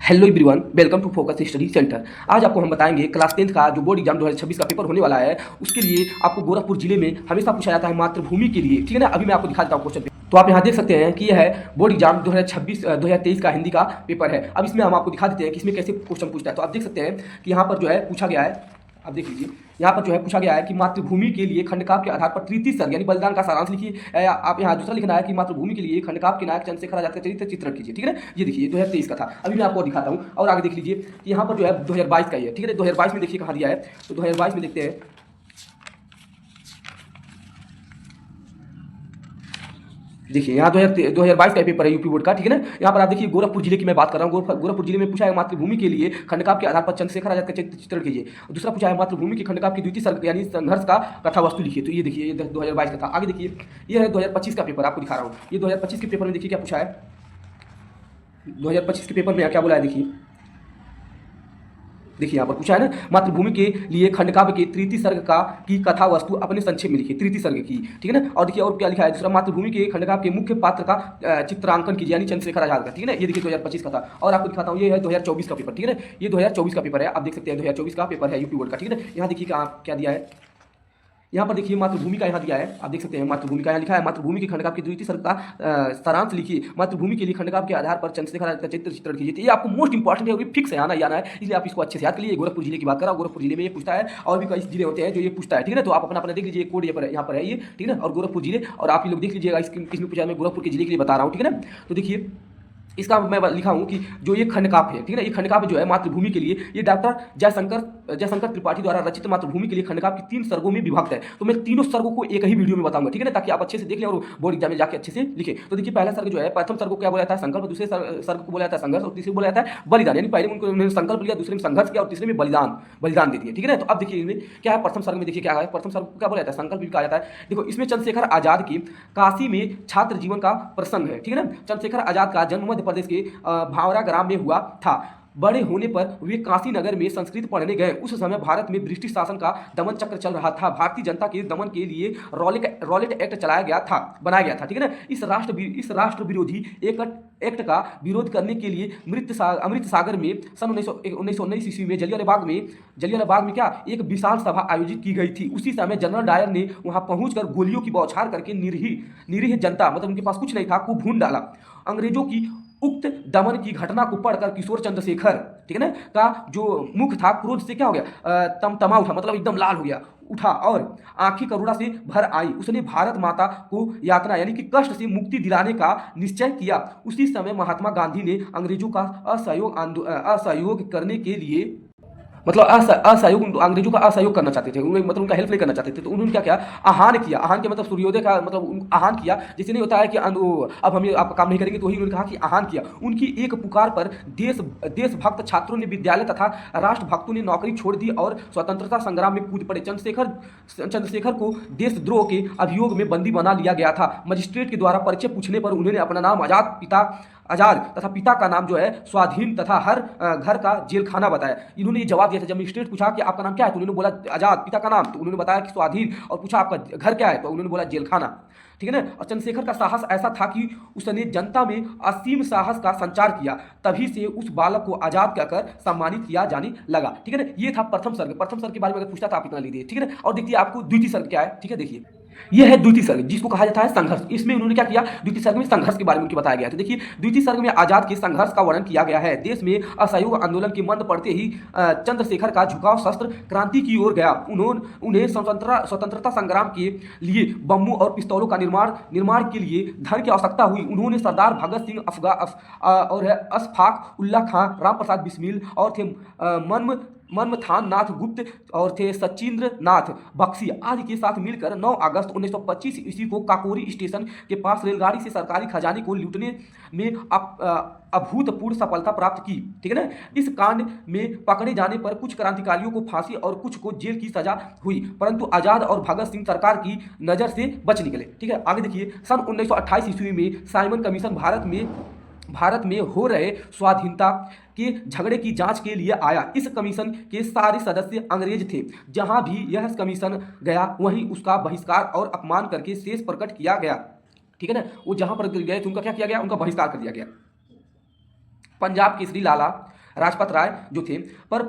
Hello everyone, welcome to focus study centre. आज आपको हम बताएंगे क्लास 10th का जो बोर्ड एग्जाम 2026 का पेपर होने वाला है, उसके लिए आपको गोरखपुर जिले में हमेशा पूछा जाता है मातृभूमि के लिए। ठीक है ना, अभी मैं आपको दिखा देता हूँ क्वेश्चन। तो आप यहाँ देख सकते हैं कि यह है बोर्ड एग्जाम 2023 का हिंदी का पेपर है। अब इसमें हम आपको दिखा देते हैं कि इसमें कैसे क्वेश्चन पूछता है। तो आप देख सकते हैं कि यहाँ पर जो है पूछा गया है, आप देख लीजिए, यहाँ पर जो है पूछा गया है कि मातृभूमि के लिए खंडकाव्य के आधार पर तृतीय सर्ग यानी बलिदान का सारांश लिखिए। आप यहाँ दूसरा लिखना है कि मातृभूमि के लिए खंडकाव्य के नायक चंद्रशेखर आजाद का चरित्र चित्रण कीजिए। ठीक है ना, ये देखिए 2023 का था। अभी मैं आपको दिखाता हूँ और आगे देख लीजिए कि यहाँ पर जो है 2022 का ही है। ठीक है, 2022 में देखिए कहाँ दिया है। तो 2022 में देखते हैं, देखिए यहाँ 2022 का पेपर है यूपी बोर्ड का। ठीक है ना, यहाँ पर आप देखिए गोरखपुर जिले की मैं बात कर रहा हूँ। गोरखपुर जिले में पूछा है मातृभूमि के लिए खंडकाव्य के आधार पर चंद्रशेखर आजाद का चरित्र चित्रण कीजिए। दूसरा पूछा है मातृभूमि के खंडकाव्य की द्वितीय सर्ग यानी संघर्ष का कथा वस्तु लिखिए। तो ये देखिए, ये 2022 का था। आगे देखिए, ये है 2025 का पेपर, आपको दिखा रहा हूँ। ये 2025 के पेपर में देखिए क्या पूछा है। 2025 के पेपर में क्या बोला है, देखिए देखिए यहाँ पर पूछा है ना, मातृभूमि के लिए खंडकाव्य के तृतीय सर्ग का की कथा वस्तु अपने संक्षेप में लिखिए, तृतीय सर्ग की। ठीक है ना, और देखिए और क्या लिखा है दूसरा, मातृभूमि के खंडकाव्य के मुख्य पात्र का चित्रांकन कीजिए यानी चंद्रशेखर आजाद का। ठीक है ना, ये देखिए 2025 का था। और आपको दिखाता हूँ, ये है 2024 का पेपर। ठीक है ना, ये 2024 का पेपर है, आप देख सकते हैं 2024 का पेपर है यूपी बोर्ड का। ठीक है ना, यहाँ देखिए क्या दिया है, यहाँ पर देखिए मातृभूमि का यहाँ दिया है, आप देख सकते हैं मातृभूमि का यहाँ लिखा है मातृभूमि के खंडकाव्य की द्वितीय सर्ग का सारांश लिखिए। मातृभूमि के लिए खंडकाव्य के आधार पर चंद्रशेखर आजाद का चरित्र चित्रण कीजिए। तो ये आपको मोस्ट इंपॉर्टेंट है और ये फिक्स है, आना है, इसलिए आप इसको अच्छे से याद करिए। गोरखपुर जिले की बात कर रहा हूँ, गोरखपुर जिले में ये पूछता है, और भी कई जिले होते हैं जो ये पूछता है। ठीक है ना, तो आप अपना देख लीजिए, कोड यहाँ पर है ये। ठीक है ना, और गोरखपुर जिले, और आप ये लोग देख लीजिएगा किसमें पूछा है, मैं गोरखपुर के जिले के लिए बता रहा हूँ। ठीक है ना, तो देखिए इसका मैं लिखा हूँ कि जो ये खंडकाव्य है, ठीक है ना, ये खंडकाव्य जो है मातृभूमि के लिए, ये डॉक्टर जयशंकर त्रिपाठी द्वारा रचित मातृभूमि के लिए खंडकाव्य की 3 सर्गों में विभक्त है। तो मैं तीनों सर्गों को एक ही वीडियो में बताऊंगा। ठीक है ना, ताकि आप अच्छे से देख लें और बोर्ड एग्जाम में जाके अच्छे से लिखें। तो देखिए पहला सर्ग जो है, प्रथम सर्ग को क्या बोला जाता है, संकल्प। दूसरे सर्ग को बोला जाता है संघर्ष, और तीसरे को बोला जाता है बलिदान। यानी पहले उन्होंने संकल्प लिया, दूसरे में संघर्ष किया, और तीसरे में बलिदान दे दिया। ठीक है ना, तो अब देखिए इनमें क्या है, प्रथम सर्ग में देखिए क्या है, प्रथम सर्ग को क्या बोला जाता है, संकल्प भी कहा जाता है। देखो इसमें चंद्रशेखर आजाद की काशी में छात्र जीवन का प्रसंग है। ठीक है ना, चंद्रशेखर आजाद का जन्म मध्य प्रदेश के भावरा ग्राम में हुआ था। बड़े होने पर वे काशी नगर में संस्कृत पढ़ने गए। उस समय भारत में ब्रिटिश शासन का दमन चक्र चल रहा था। भारतीय जनता के दमन के लिए रॉलेट एक्ट बनाया गया था। ठीक है ना, इस राष्ट्र विरोधी एक्ट का विरोध करने के लिए अमृत सागर में सन 1919 ईस्वी में जलियांवाला बाग में क्या एक विशाल सभा आयोजित की गई थी। उसी समय जनरल डायर ने वहां पहुंचकर गोलियों की बौछार करके निरीह जनता, मतलब उनके पास कुछ नहीं था, को भून डाला। अंग्रेजों की उक्त दमन की घटना को पढ़कर किशोर चंद्रशेखर, ठीक है ना, का जो मुख था क्रोध से क्या हो गया, तमतमा उठा, मतलब एकदम लाल हो गया, उठा, और आंखें करुणा से भर आई। उसने भारत माता को यातना यानी कि कष्ट से मुक्ति दिलाने का निश्चय किया। उसी समय महात्मा गांधी ने अंग्रेजों का असहयोग करने के लिए, मतलब असहयोग, अंग्रेजों का असहयोग करना चाहते थे, मतलब उनका हेल्प नहीं करना चाहते थे। तो उन्होंने क्या किया, आह्वान किया। आह्वान के मतलब सूर्योदय का मतलब आह्वान किया, जैसे नहीं होता है कि अब हम आपका काम नहीं करेंगे, तो वही उन्होंने कहा कि आह्वान किया। उनकी एक पुकार पर देशभक्त छात्रों ने, विद्यालय तथा राष्ट्रभक्तों ने नौकरी छोड़ दी और स्वतंत्रता संग्राम में कूद पड़े। चंद्रशेखर को देशद्रोह के अभियोग में बंदी बना लिया गया था। मजिस्ट्रेट के द्वारा परिचय पूछने पर उन्होंने अपना नाम आजाद तथा पिता का नाम जो है स्वाधीन तथा हर घर का जेलखाना बताया। इन्होंने ये जवाब दिया था, जब मजिस्ट्रेट पूछा कि आपका नाम क्या है, तो उन्होंने बोला आजाद, पिता का नाम, तो उन्होंने बताया कि स्वाधीन, और पूछा आपका घर क्या है, तो उन्होंने बोला जेलखाना। ठीक है ना, और चंद्रशेखर का साहस ऐसा था कि उसने जनता में असीम साहस का संचार किया। तभी से उस बालक को आजाद कहकर सम्मानित किया जाने लगा। ठीक है ना, ये था प्रथम सर्ग के बारे में अगर पूछता था आप इतना लीजिए। ठीक है ना, और देखिए आपको द्वितीय सर्ग क्या है। ठीक है, देखिए यह है द्वितीय सर्ग, जिसको कहा जाता है संघर्ष। इसमें उन्होंने क्या किया, द्वितीय सर्ग में संघर्ष के बारे में उनकी बताया गया। तो देखिए द्वितीय सर्ग में आजाद के संघर्ष का वर्णन किया गया है। देश में असहयोग आंदोलन के मंद पड़ते ही चंद्रशेखर का झुकाव शस्त्र क्रांति की ओर गया। उन्हें स्वतंत्रता संग्राम के लिए बम्बू और पिस्तौलों का निर्माण के लिए धन की आवश्यकता हुई। उन्होंने सरदार भगत सिंह, और अशफाक उल्लाह खां, राम प्रसाद बिस्मिल, और थे मनमथान नाथ गुप्त, और थे सचिंद्र नाथ बख्शी आदि के साथ मिलकर 9 अगस्त 1925 ईस्वी को काकोरी स्टेशन के पास रेलगाड़ी से सरकारी खजाने को लूटने में अभूतपूर्व सफलता प्राप्त की। ठीक है ना, इस कांड में पकड़े जाने पर कुछ क्रांतिकारियों को फांसी और कुछ को जेल की सजा हुई, परंतु आजाद और भगत सिंह सरकार की नजर से बच निकले। ठीक है, आगे देखिए, सन 1928 ईस्वी में साइमन कमीशन भारत में हो रहे स्वाधीनता के झगड़े की जांच के लिए आया। इस कमीशन के सारे सदस्य अंग्रेज थे। जहां भी यह कमीशन गया वहीं उसका बहिष्कार और अपमान करके शेष प्रकट किया गया। ठीक है ना, वो जहां पर गए तो उनका क्या किया गया, उनका बहिष्कार कर दिया गया। पंजाब केसरी लाला राजपत राय जो थे पर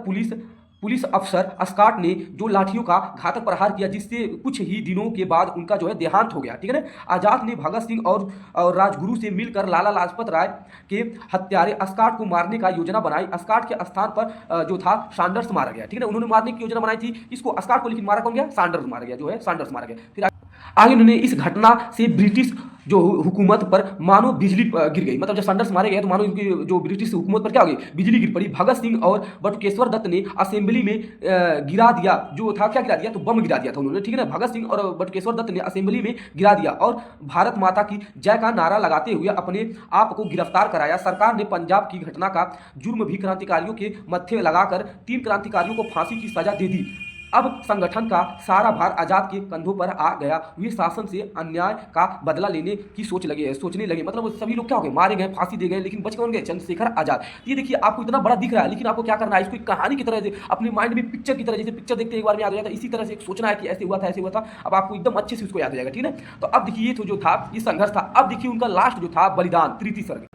पुलिस अफसर अस्काट ने जो लाठियों का घातक प्रहार किया, जिससे कुछ ही दिनों के बाद उनका जो है देहांत हो गया। ठीक है ना। आजाद ने भगत सिंह और राजगुरु से मिलकर लाला लाजपत राय के हत्यारे अस्काट को मारने का योजना बनाई। अस्काट के स्थान पर जो था सैंडर्स मारा गया। ठीक है ना। उन्होंने मारने की योजना बनाई थी इसको अस्काट को, लेकिन मारा कौन गया? सैंडर्स मारा गया, जो है सैंडर्स मारा गया। फिर आगे उन्होंने इस घटना से ब्रिटिश जो हुकूमत पर मानो बिजली गिर गई। मतलब जब सैंडर्स मारे गए तो मानो इनकी जो ब्रिटिश हुकूमत पर क्या हो गई? बिजली गिर पड़ी। भगत सिंह और बटुकेश्वर दत्त ने असेंबली में गिरा दिया, जो था क्या गिरा दिया? तो बम गिरा दिया था उन्होंने। ठीक है ना। भगत सिंह और बटुकेश्वर दत्त ने असेंबली में गिरा दिया और भारत माता की जय का नारा लगाते हुए अपने आप को गिरफ्तार कराया। सरकार ने पंजाब की घटना का जुर्म भी क्रांतिकारियों के मत्थे लगाकर 3 क्रांतिकारियों को फांसी की सजा दे दी। अब संगठन का सारा भार आजाद के कंधों पर आ गया। वे शासन से अन्याय का बदला लेने की सोचने लगे। मतलब सभी लोग क्या हो गए? मारे गए, फांसी दे गए, लेकिन बच कौन गए? चंद्रशेखर आजाद। ये देखिए आपको इतना बड़ा दिख रहा है, लेकिन आपको क्या करना है? इसको एक कहानी की तरह से अपने माइंड में पिक्चर की तरह, जैसे पिक्चर देखते एक बार में याद हो जाता है, इसी तरह से सोचना है कि ऐसे हुआ था, ऐसे हुआ था। अब आपको एकदम अच्छे से उसको याद हो जाएगा। ठीक है। तो अब देखिए ये तो जो था ये संघर्ष था। अब देखिए उनका लास्ट जो था बलिदान, तृतीय सर्ग।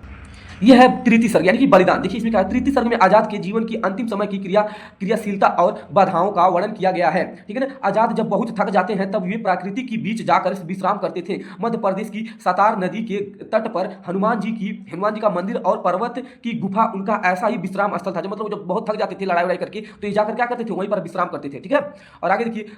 यह है तृतीय सर्ग यानी कि बलिदान। देखिए इसमें क्या है? तृतीय सर्ग में आजाद के जीवन की अंतिम समय की क्रियाशीलता और बाधाओं का वर्णन किया गया है। ठीक है ना। आजाद जब बहुत थक जाते हैं तब वे प्रकृति के बीच जाकर विश्राम करते थे। मध्य प्रदेश की सतार नदी के तट पर हनुमान जी का मंदिर और पर्वत की गुफा उनका ऐसा ही विश्राम स्थल था। मतलब जब बहुत थक जाते थे लड़ाई करके तो ये जाकर क्या करते थे? वहीं पर विश्राम करते थे। ठीक है। और आगे देखिए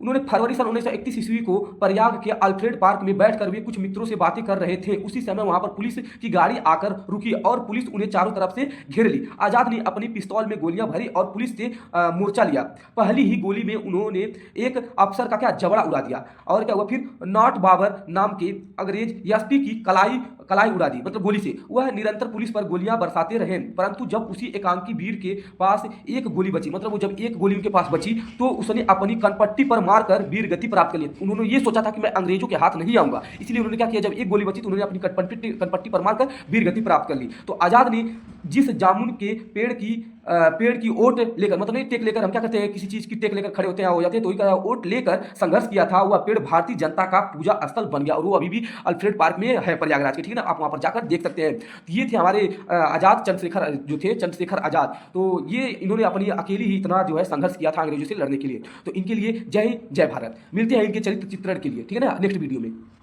उन्होंने फरवरी सन 1931 ईस्वी को प्रयाग के अल्फ्रेड पार्क में बैठकर वे कुछ मित्रों से बातें कर रहे थे। उसी समय वहां पर पुलिस की गाड़ी आकर रुकी और पुलिस उन्हें चारों तरफ से घेर ली। आजाद ने अपनी पिस्तौल में गोलियां भरी और पुलिस से मोर्चा लिया। पहली ही गोली में उन्होंने एक अफसर का क्या जबड़ा उड़ा दिया। और क्या हुआ फिर? नॉट बाबर नाम के अंग्रेज एसपी की कलाई उड़ा दी, मतलब गोली से। वह निरंतर पुलिस पर गोलियां बरसाते रहे, परंतु जब उसी एकांकी वीर के पास एक गोली बची, मतलब वो जब एक गोली उनके पास बची तो उसने अपनी कनपट्टी पर मारकर वीर गति प्राप्त कर ली। उन्होंने ये सोचा था कि मैं अंग्रेजों के हाथ नहीं आऊंगा, इसलिए उन्होंने क्या किया? जब एक गोली बची तो उन्होंने अपनी कनपट्टी पर मारकर वीर गति प्राप्त कर ली। तो आजाद ने जिस जामुन के पेड़ की ओट लेकर, मतलब नहीं टेक लेकर, हम क्या करते हैं किसी चीज की टेक लेकर खड़े होते हैं हो जाते हैं, तो वही का ओट लेकर संघर्ष किया था, वह पेड़ भारतीय जनता का पूजा स्थल बन गया और वो अभी भी अल्फ्रेड पार्क में है प्रयागराज के। ठीक है ना। आप वहां पर जाकर देख सकते हैं। ये थे हमारे आजाद चंद्रशेखर जो थे, चंद्रशेखर आजाद। तो ये इन्होंने अपनी अकेली ही इतना जो है संघर्ष किया था अंग्रेजों से लड़ने के लिए। तो इनके लिए जय हिंद जय भारत। मिलते हैं इनके चरित्र चित्रण के लिए। ठीक है ना, नेक्स्ट वीडियो में।